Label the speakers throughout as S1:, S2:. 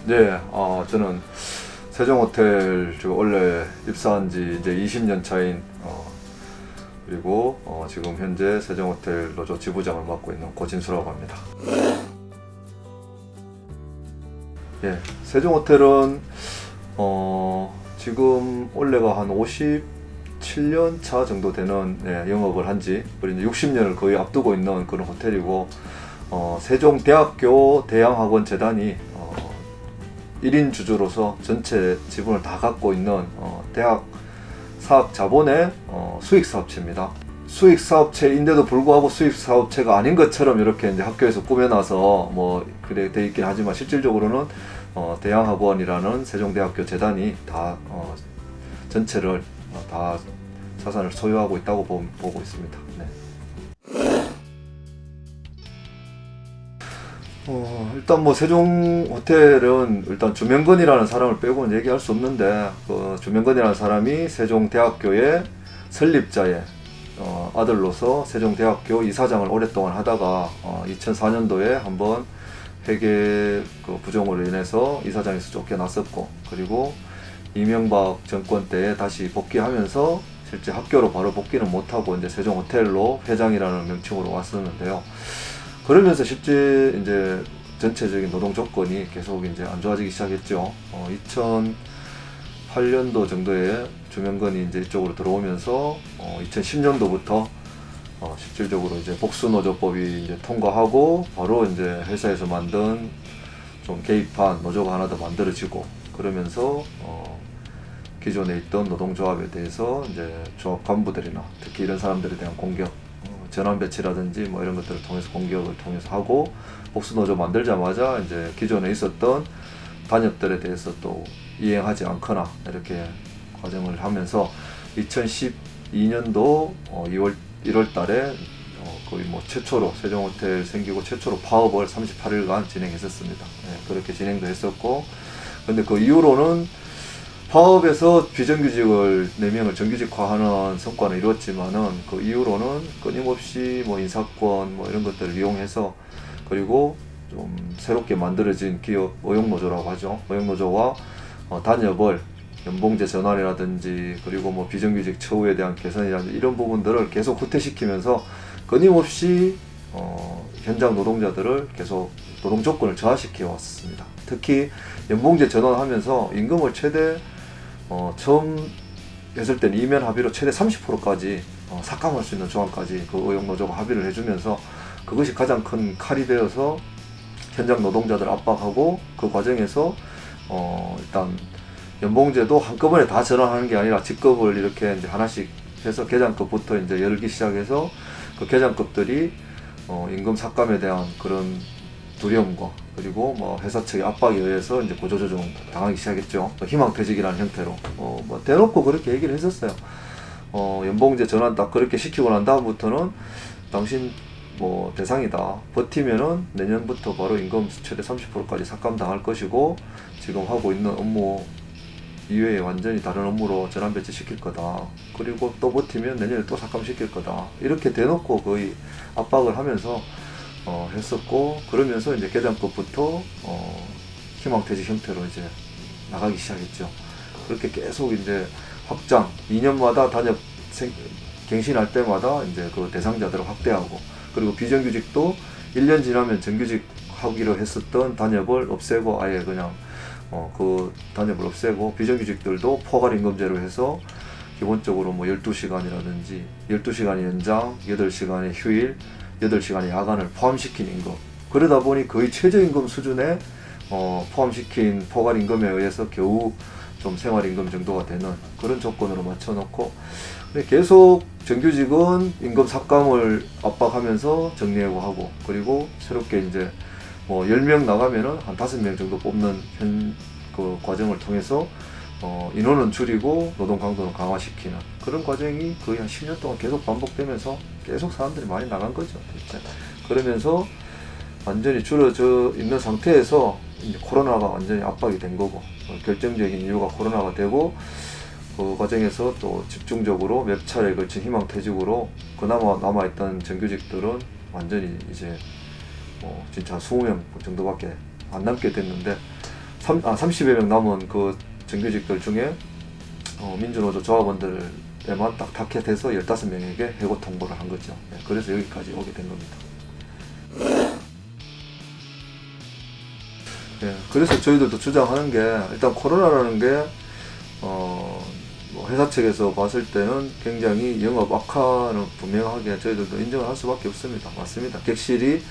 S1: 네, 저는 세종호텔 원래 입사한 지 이제 20년 차인 그리고 지금 현재 세종호텔 노조 지부장을 맡고 있는 고진수라고 합니다. 예, 세종호텔은 지금 올해가 한 57년 차 정도 되는 영업을 한지 이제 60년을 거의 앞두고 있는 그런 호텔이고 세종대학교 대양학원재단이 1인 주주로서 전체 지분을 다 갖고 있는 대학 사학자본의 수익사업체입니다. 수익사업체인데도 불구하고 수익사업체가 아닌 것처럼 이렇게 이제 학교에서 꾸며놔서 뭐 그래 돼 있긴 하지만 실질적으로는 대양학원이라는 세종대학교 재단이 다 전체를 다 자산을 소유하고 있다고 보고 있습니다. 네. 일단 뭐 세종호텔은 일단 주명건이라는 사람을 빼고는 얘기할 수 없는데 그 주명건이라는 사람이 세종대학교의 설립자의 아들로서 세종대학교 이사장을 오랫동안 하다가 2004년도에 한번 회계 부정으로 인해서 이사장에서 쫓겨났었고, 그리고 이명박 정권 때에 다시 복귀하면서 실제 학교로 바로 복귀는 못하고 이제 세종호텔로 회장이라는 명칭으로 왔었는데요. 그러면서 실제 이제 전체적인 노동 조건이 계속 이제 안 좋아지기 시작했죠. 2008년도 정도에 주명건이 이제 이쪽으로 들어오면서 2010년도부터 실질적으로 이제 복수노조법이 이제 통과하고 바로 이제 회사에서 만든 좀 개입한 노조가 하나 더 만들어지고, 그러면서 기존에 있던 노동조합에 대해서 이제 조합 간부들이나 특히 이런 사람들에 대한 공격, 전환 배치라든지 뭐 이런 것들을 통해서 공격을 통해서 하고, 복수노조 만들자마자 이제 기존에 있었던 단협들에 대해서 또 이행하지 않거나 이렇게 과정을 하면서 2012년도 1월 달에 거의 뭐 최초로 세종호텔 생기고 최초로 파업을 38일간 진행했었습니다. 네, 그렇게 진행도 했었고, 근데 그 이후로는 파업에서 비정규직을 4명을 정규직화하는 성과는 이뤘지만은 그 이후로는 끊임없이 뭐 인사권 뭐 이런 것들을 이용해서, 그리고 좀 새롭게 만들어진 기업 의용노조라고 하죠. 의용노조와 단협을 연봉제 전환이라든지 그리고 뭐 비정규직 처우에 대한 개선이라든지 이런 부분들을 계속 후퇴시키면서 끊임없이 현장 노동자들을 계속 노동 조건을 저하시켜 왔습니다. 특히 연봉제 전환하면서 임금을 최대 처음 했을 때는 이면 합의로 최대 30%까지 삭감할 수 있는 조항까지 그 의용노조가 합의를 해주면서 그것이 가장 큰 칼이 되어서 현장 노동자들 압박하고, 그 과정에서 일단 연봉제도 한꺼번에 다 전환하는 게 아니라 직급을 이렇게 이제 하나씩 해서 계장급부터 이제 열기 시작해서 그 계장급들이 임금 삭감에 대한 그런 두려움과 그리고 뭐 회사 측의 압박에 의해서 이제 구조조정 당하기 시작했죠. 희망퇴직이라는 형태로 뭐 대놓고 그렇게 얘기를 했었어요. 연봉제 전환 딱 그렇게 시키고 난 다음부터는 당신 뭐 대상이다, 버티면은 내년부터 바로 임금 최대 30%까지 삭감당할 것이고 지금 하고 있는 업무 이외에 완전히 다른 업무로 전환 배치 시킬 거다, 그리고 또 버티면 내년에 또 삭감시킬 거다, 이렇게 대놓고 거의 압박을 하면서 했었고, 그러면서 이제 계장급부터 희망퇴직 형태로 이제 나가기 시작했죠. 그렇게 계속 이제 확장, 2년마다 단협 갱신할 때마다 이제 그 대상자들을 확대하고, 그리고 비정규직도 1년 지나면 정규직 하기로 했었던 단협을 없애고 아예 그냥 그 단협을 없애고, 비정규직들도 포괄임금제로 해서 기본적으로 뭐 12시간이라든지 12시간의 연장, 8시간의 휴일, 8시간의 야간을 포함시킨 임금, 그러다 보니 거의 최저임금 수준에 포함시킨 포괄임금에 의해서 겨우 좀 생활임금 정도가 되는 그런 조건으로 맞춰놓고, 계속 정규직은 임금 삭감을 압박하면서 정리해고하고, 그리고 새롭게 이제 뭐 10명 나가면은 한 5명 정도 뽑는 그 과정을 통해서 인원은 줄이고 노동 강도는 강화시키는 그런 과정이 거의 한 10년 동안 계속 반복되면서 계속 사람들이 많이 나간 거죠. 진짜. 그러면서 완전히 줄어져 있는 상태에서 이제 코로나가 완전히 압박이 된 거고, 결정적인 이유가 코로나가 되고, 그 과정에서 또 집중적으로 몇 차례에 걸친 희망퇴직으로 그나마 남아있던 정규직들은 완전히 이제 진짜 20명 정도밖에 안 남게 됐는데, 30여 명 남은 그 정규직들 중에 민주노조 조합원들에만 딱 타켓해서 15명에게 해고 통보를 한 거죠. 네, 그래서 여기까지 오게 된 겁니다. 네, 그래서 저희들도 주장하는 게, 일단 코로나라는 게 뭐 회사 측에서 봤을 때는 굉장히 영업 악화는 분명하게 저희들도 인정을 할 수밖에 없습니다. 맞습니다. 객실이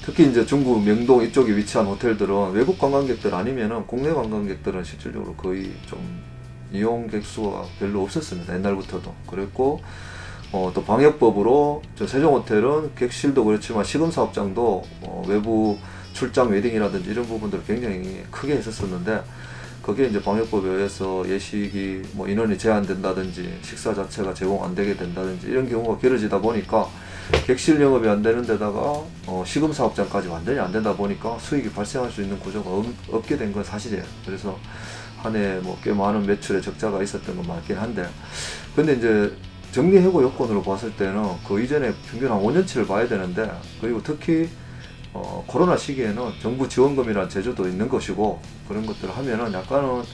S1: 특히 이제 중구 명동 이쪽에 위치한 호텔들은 외국 관광객들 아니면은 국내 관광객들은 실질적으로 거의 좀 이용객 수가 별로 없었습니다. 옛날부터도. 그랬고, 또 방역법으로 저 세종호텔은 객실도 그렇지만 시금사업장도 외부 출장 웨딩이라든지 이런 부분들을 굉장히 크게 했었었는데, 그게 이제 방역법에 의해서 예식이 뭐 인원이 제한된다든지 식사 자체가 제공 안 되게 된다든지 이런 경우가 길어지다 보니까 객실 영업이 안 되는 데다가 시금 사업장까지 완전히 안 된다 보니까 수익이 발생할 수 있는 구조가 없게 된 건 사실이에요. 그래서 한 해 뭐 꽤 많은 매출에 적자가 있었던 건 맞긴 한데, 근데 이제 정리해고 여건으로 봤을 때는 그 이전에 평균 한 5년치를 봐야 되는데, 그리고 특히 코로나 시기에는 정부 지원금이라는 제도도 있는 것이고, 그런 것들을 하면은 약간은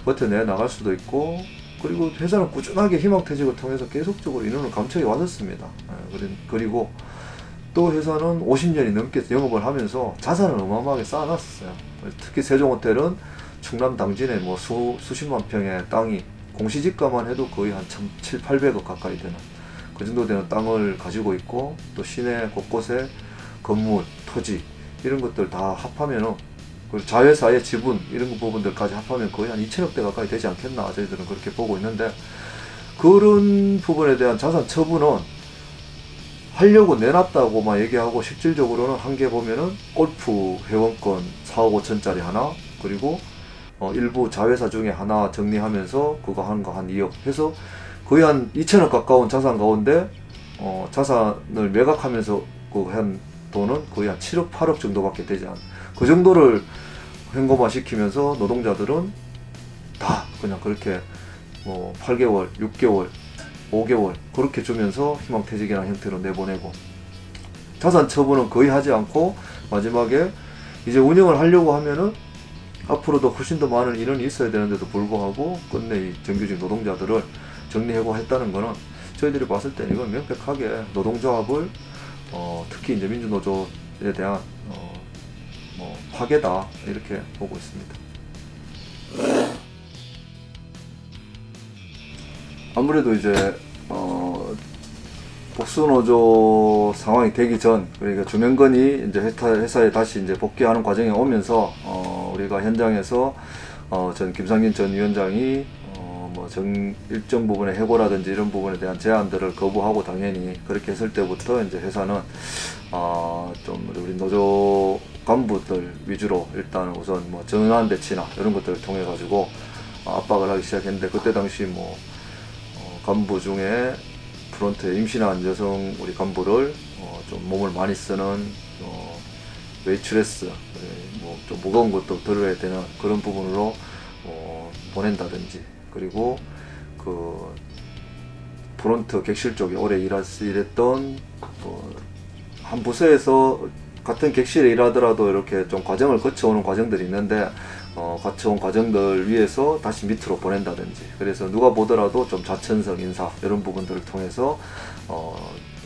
S1: 버텨내 나갈 수도 있고, 그리고 회사는 꾸준하게 희망퇴직을 통해서 계속적으로 인원을 감축해 왔었습니다. 그리고 또 회사는 50년이 넘게 영업을 하면서 자산을 어마어마하게 쌓아놨었어요. 특히 세종호텔은 충남 당진에 뭐 수십만 평의 땅이 공시지가만 해도 거의 한 700~800억 가까이 되는 그 정도 되는 땅을 가지고 있고, 또 시내 곳곳에 건물, 토지 이런 것들 다 합하면은, 그리고 자회사의 지분 이런 부분들까지 합하면 거의 한 2천억대 가까이 되지 않겠나, 저희들은 그렇게 보고 있는데, 그런 부분에 대한 자산 처분은 하려고 내놨다고만 얘기하고 실질적으로는 한 개 보면은 골프 회원권 4억 5천짜리 하나, 그리고 일부 자회사 중에 하나 정리하면서 그거 하는 거 한 2억 해서 거의 한 2천억 가까운 자산 가운데 자산을 매각하면서 그 한 돈은 거의 한 7억 8억 정도밖에 되지 않은, 그 정도를 현금화 시키면서 노동자들은 다 그냥 그렇게 뭐 8개월, 6개월, 5개월 그렇게 주면서 희망퇴직이라는 형태로 내보내고, 자산 처분은 거의 하지 않고 마지막에 이제 운영을 하려고 하면은 앞으로도 훨씬 더 많은 인원이 있어야 되는데도 불구하고 끝내 이 정규직 노동자들을 정리해고했다는 거는 저희들이 봤을 때는 이건 명백하게 노동조합을 특히 이제 민주노조에 대한 뭐 파괴다, 이렇게 보고 있습니다. 아무래도 이제 복수노조 상황이 되기 전, 그러니까 주명건이 이제 회사에 다시 이제 복귀하는 과정에 오면서 우리가 현장에서 전 김상진 전 위원장이 뭐 일정 부분의 해고라든지 이런 부분에 대한 제안들을 거부하고, 당연히 그렇게 했을 때부터 이제 회사는 좀 우리 노조 간부들 위주로 일단 우선 뭐 전환 배치나 이런 것들을 통해 가지고 압박을 하기 시작했는데, 그때 당시 뭐 간부 중에 프론트에 임신한 여성 우리 간부를 좀 몸을 많이 쓰는 웨이트레스, 뭐 좀 무거운 것도 들어야 되는 그런 부분으로 보낸다든지, 그리고 그 프론트 객실 쪽에 오래 일했던 한 부서에서 같은 객실에 일하더라도 이렇게 좀 과정을 거쳐오는 과정들이 있는데, 거쳐온 과정들 위해서 다시 밑으로 보낸다든지, 그래서 누가 보더라도 좀 좌천성 인사 이런 부분들을 통해서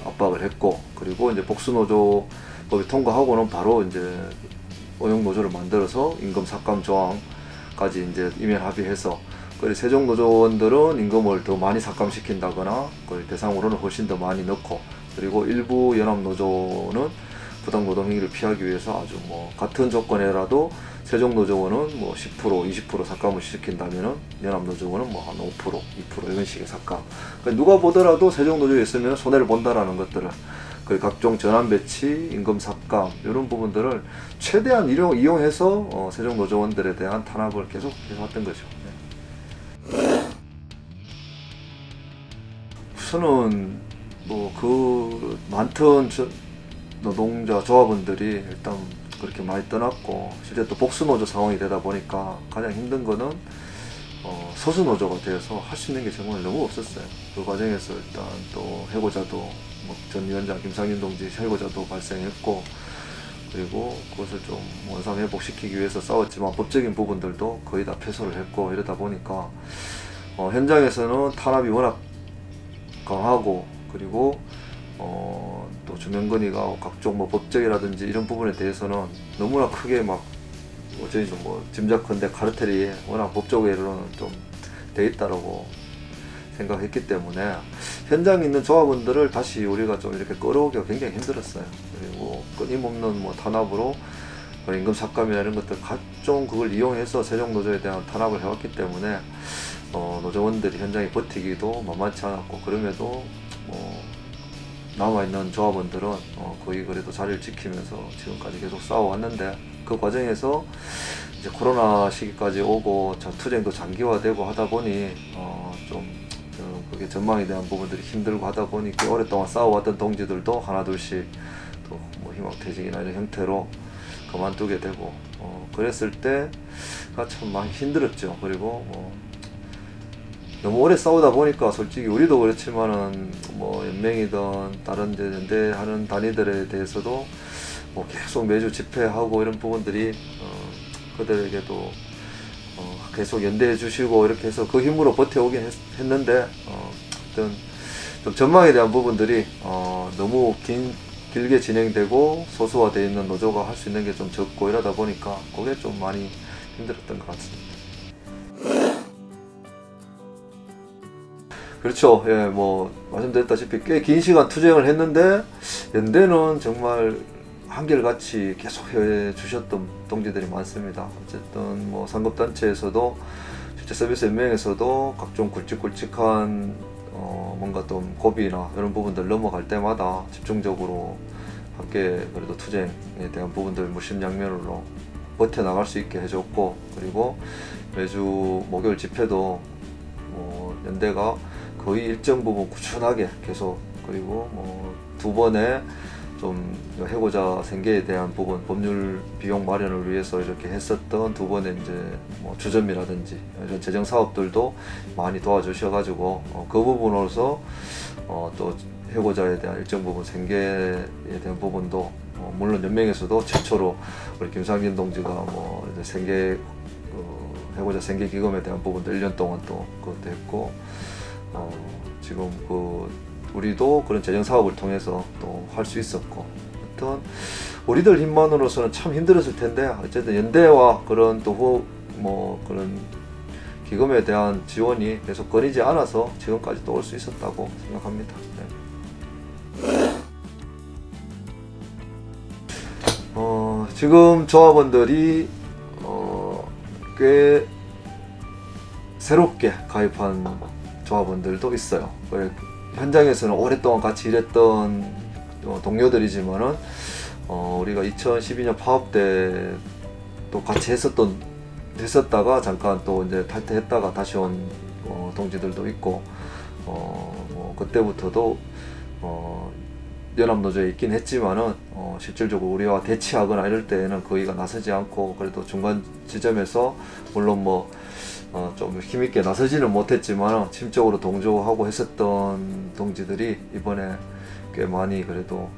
S1: 압박을 했고, 그리고 이제 복수노조법이 통과하고는 바로 이제 오용노조를 만들어서 임금 삭감 조항까지 이제 이면 합의해서, 그리고 세종노조원들은 임금을 더 많이 삭감시킨다거나 그 대상으로는 훨씬 더 많이 넣고, 그리고 일부 연합노조는 부당노동행위를 피하기 위해서 아주 뭐 같은 조건에라도 세종노조원은 뭐 10%, 20% 삭감을 시킨다면은 연합노조원은 뭐 한 5%, 2% 이런 식의 삭감. 그러니까 누가 보더라도 세종노조에 있으면 손해를 본다라는 것들을, 그 각종 전환 배치, 임금 삭감 이런 부분들을 최대한 이용해서 세종노조원들에 대한 탄압을 계속 해왔던 거죠. 네. 우선은 뭐 그 많던 노동자 조합원들이 일단 그렇게 많이 떠났고, 실제 또 복수노조 상황이 되다 보니까 가장 힘든 거는 소수노조가 되어서 할 수 있는 게 정말 너무 없었어요. 그 과정에서 일단 또 해고자도 전 위원장 김상진 동지 해고자도 발생했고, 그리고 그것을 좀 원상 회복시키기 위해서 싸웠지만 법적인 부분들도 거의 다 패소를 했고, 이러다 보니까 현장에서는 탄압이 워낙 강하고, 그리고 또 주명근이가 각종 뭐 법적이라든지 이런 부분에 대해서는 너무나 크게 막 저희도 뭐 짐작컨대 카르텔이 워낙 법적으로는 좀 돼 있다라고 생각했기 때문에 현장에 있는 조합원들을 다시 우리가 좀 이렇게 끌어오기가 굉장히 힘들었어요. 그리고 끊임없는 뭐 탄압으로 임금 삭감이나 이런 것들 각종 그걸 이용해서 세종노조에 대한 탄압을 해왔기 때문에 노조원들이 현장에 버티기도 만만치 않았고, 그럼에도 남아있는 조합원들은 거의 그래도 자리를 지키면서 지금까지 계속 싸워왔는데, 그 과정에서 이제 코로나 시기까지 오고 투쟁도 장기화되고 하다 보니 그게 전망에 대한 부분들이 힘들고 하다 보니 꽤 오랫동안 싸워왔던 동지들도 하나둘씩 또 뭐 희망퇴직이나 이런 형태로 그만두게 되고, 그랬을 때가 참 많이 힘들었죠. 그리고 너무 오래 싸우다 보니까 솔직히 우리도 그렇지만은 뭐 연맹이든 다른 연대하는 단위들에 대해서도 뭐 계속 매주 집회하고 이런 부분들이 그들에게도 계속 연대해 주시고 이렇게 해서 그 힘으로 버텨오긴 했는데, 어떤 좀 전망에 대한 부분들이 너무 길게 진행되고 소수화되어 있는 노조가 할 수 있는 게 좀 적고 이러다 보니까 그게 좀 많이 힘들었던 것 같습니다. 그렇죠. 예, 뭐 말씀드렸다시피 꽤 긴 시간 투쟁을 했는데 연대는 정말 한결같이 계속 해주셨던 동지들이 많습니다. 어쨌든 뭐 상급단체에서도 실제 서비스 연맹에서도 각종 굵직굵직한 뭔가 좀 고비나 이런 부분들 넘어갈 때마다 집중적으로 함께 그래도 투쟁에 대한 부분들 물심양면으로 버텨나갈 수 있게 해줬고, 그리고 매주 목요일 집회도 연대가 거의 일정 부분 꾸준하게 계속, 그리고 두 번의 좀 해고자 생계에 대한 부분 법률 비용 마련을 위해서 이렇게 했었던 두 번의 이제 뭐 주점이라든지 이런 재정 사업들도 많이 도와주셔가지고 그 부분으로서 또 해고자에 대한 일정 부분 생계에 대한 부분도 물론 연맹에서도 최초로 우리 김상진 동지가 뭐 이제 생계 해고자 생계 기금에 대한 부분도 1년 동안 또 그것도 했고, 지금 우리도 그런 재정 사업을 통해서 또 할 수 있었고, 하여튼 우리들 힘만으로서는 참 힘들었을 텐데 어쨌든 연대와 그런 또 그런 기금에 대한 지원이 계속 끊이지 않아서 지금까지 또 올 수 있었다고 생각합니다. 네. 지금 조합원들이 꽤 새롭게 가입한 조합원들도 있어요. 현장에서는 오랫동안 같이 일했던 동료들이지만은 우리가 2012년 파업 때 또 같이 했었다가 잠깐 또 이제 탈퇴했다가 다시 온 동지들도 있고, 그때부터도 연합노조에 있긴 했지만은 실질적으로 우리와 대치하거나 이럴 때에는 거의가 나서지 않고, 그래도 중간 지점에서 물론 좀 힘있게 나서지는 못했지만 심적으로 동조하고 했었던 동지들이 이번에 꽤 많이, 그래도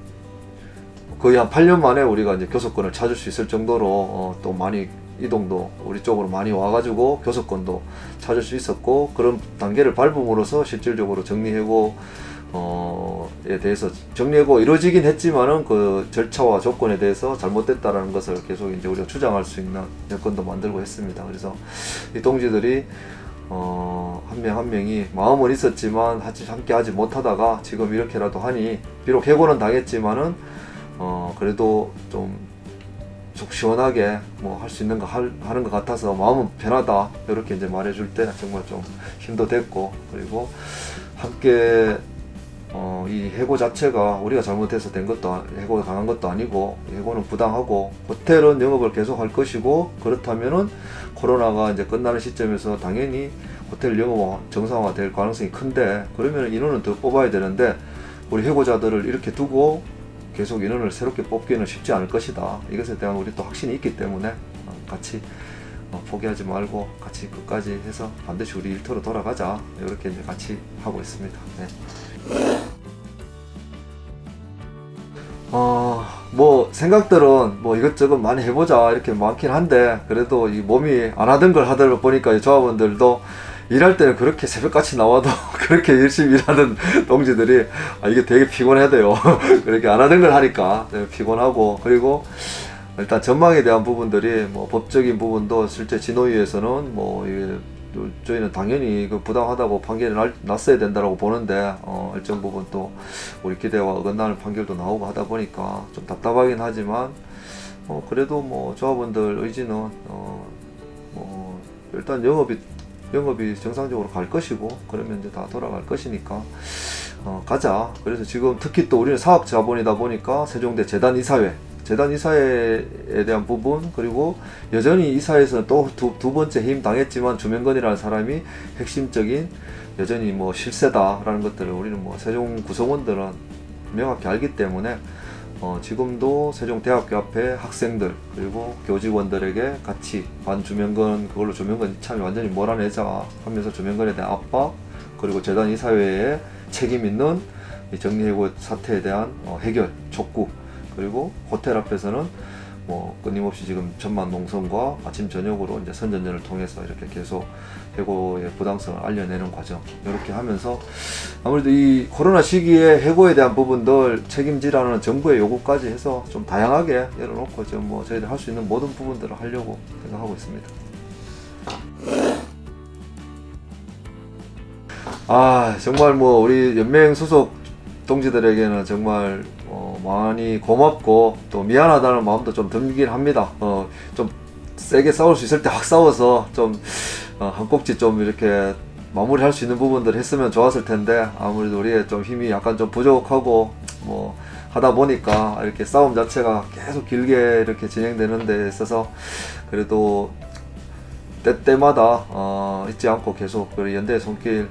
S1: 거의 한 8년 만에 우리가 이제 교섭권을 찾을 수 있을 정도로 또 많이 이동도 우리 쪽으로 많이 와가지고 교섭권도 찾을 수 있었고, 그런 단계를 밟음으로써 실질적으로 정리해고에 대해서 정리해고 이루어지긴 했지만은 그 절차와 조건에 대해서 잘못됐다라는 것을 계속 이제 우리가 주장할 수 있는 여건도 만들고 했습니다. 그래서 이 동지들이 한 명 한 명이 마음은 있었지만 함께 하지 못하다가 지금 이렇게라도 하니, 비록 해고는 당했지만은 그래도 좀 속 시원하게 할 수 있는 거 하는 것 같아서 마음은 편하다, 이렇게 이제 말해줄 때 정말 좀 힘도 됐고, 그리고 함께 이 해고 자체가 우리가 잘못해서 된 것도, 해고가 당한 것도 아니고, 해고는 부당하고 호텔은 영업을 계속 할 것이고, 그렇다면은 코로나가 이제 끝나는 시점에서 당연히 호텔 영업 정상화 될 가능성이 큰데, 그러면 인원은 더 뽑아야 되는데 우리 해고자들을 이렇게 두고 계속 인원을 새롭게 뽑기는 쉽지 않을 것이다. 이것에 대한 우리 또 확신이 있기 때문에 같이 포기하지 말고 같이 끝까지 해서 반드시 우리 일터로 돌아가자, 이렇게 이제 같이 하고 있습니다. 네. 뭐 생각들은 뭐 이것저것 많이 해보자 이렇게 많긴 한데, 그래도 이 몸이 안 하던 걸 하다 보니까 이 조합원들도 일할 때는 그렇게 새벽같이 나와도 그렇게 열심히 일하는 동지들이 이게 되게 피곤해야 돼요. 그렇게 안 하던 걸 하니까 되게 피곤하고, 그리고 일단 전망에 대한 부분들이 뭐 법적인 부분도 실제 진호위에서는 뭐 이게 저희는 당연히 그 부당하다고 판결이 났어야 된다라고 보는데, 일정 부분 또 우리 기대와 어긋나는 판결도 나오고 하다 보니까 좀 답답하긴 하지만, 그래도 뭐 조합원들 의지는 뭐 일단 영업이 정상적으로 갈 것이고, 그러면 이제 다 돌아갈 것이니까 가자. 그래서 지금 특히 또 우리는 사업 자본이다 보니까 세종대 재단 이사회에 대한 부분, 그리고 여전히 이사회에서는 또 두 번째 해임 당했지만 주명건이라는 사람이 핵심적인 여전히 뭐 실세다라는 것들을 우리는 뭐 세종 구성원들은 명확히 알기 때문에 지금도 세종대학교 앞에 학생들 그리고 교직원들에게 같이 반주명건, 그걸로 주명건 이참에 완전히 몰아내자 하면서 주명건에 대한 압박, 그리고 재단 이사회에 책임 있는 이 정리해고 사태에 대한 해결 촉구, 그리고 호텔 앞에서는 뭐 끊임없이 지금 천만 농성과 아침 저녁으로 이제 선전전을 통해서 이렇게 계속 해고의 부당성을 알려내는 과정, 이렇게 하면서 아무래도 이 코로나 시기에 해고에 대한 부분들 책임지라는 정부의 요구까지 해서 좀 다양하게 열어놓고 지금 뭐 저희들 할 수 있는 모든 부분들을 하려고 생각하고 있습니다. 정말 뭐 우리 연맹 소속 동지들에게는 정말 많이 고맙고 또 미안하다는 마음도 좀 들긴 합니다. 좀 세게 싸울 수 있을 때 확 싸워서 좀 한 꼭지 좀 이렇게 마무리할 수 있는 부분들 했으면 좋았을 텐데, 아무래도 우리의 좀 힘이 약간 좀 부족하고 뭐 하다 보니까 이렇게 싸움 자체가 계속 길게 이렇게 진행되는 데 있어서 그래도 때때마다 잊지 않고 계속 우리 연대의 손길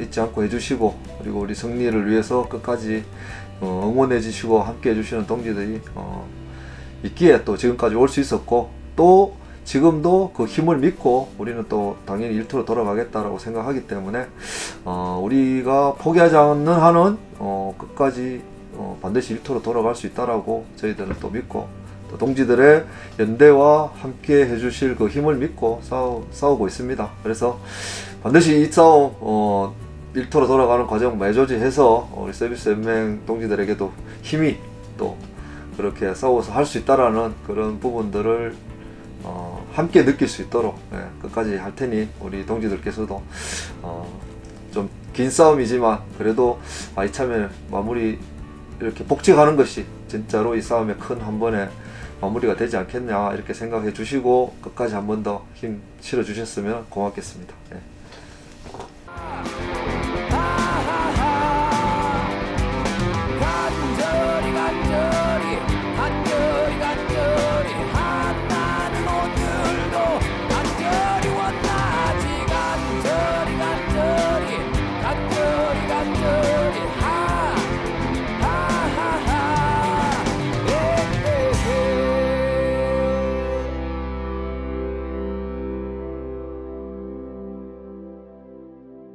S1: 잊지 않고 해주시고, 그리고 우리 승리를 위해서 끝까지 응원해 주시고 함께 해주시는 동지들이 있기에 또 지금까지 올 수 있었고, 또 지금도 그 힘을 믿고 우리는 또 당연히 일터로 돌아가겠다라고 생각하기 때문에 우리가 포기하지 않는 한은 끝까지 반드시 일터로 돌아갈 수 있다라고 저희들은 또 믿고, 또 동지들의 연대와 함께 해주실 그 힘을 믿고 싸우고 있습니다. 그래서 반드시 이 싸움 일터로 돌아가는 과정 매조지해서 우리 서비스 연맹 동지들에게도 힘이 또 그렇게 싸워서 할 수 있다라는 그런 부분들을 함께 느낄 수 있도록 끝까지 할 테니, 우리 동지들께서도 좀 긴 싸움이지만 그래도 이참에 마무리 이렇게 복직하는 것이 진짜로 이 싸움의 큰 한 번에 마무리가 되지 않겠냐 이렇게 생각해 주시고 끝까지 한 번 더 힘 실어 주셨으면 고맙겠습니다.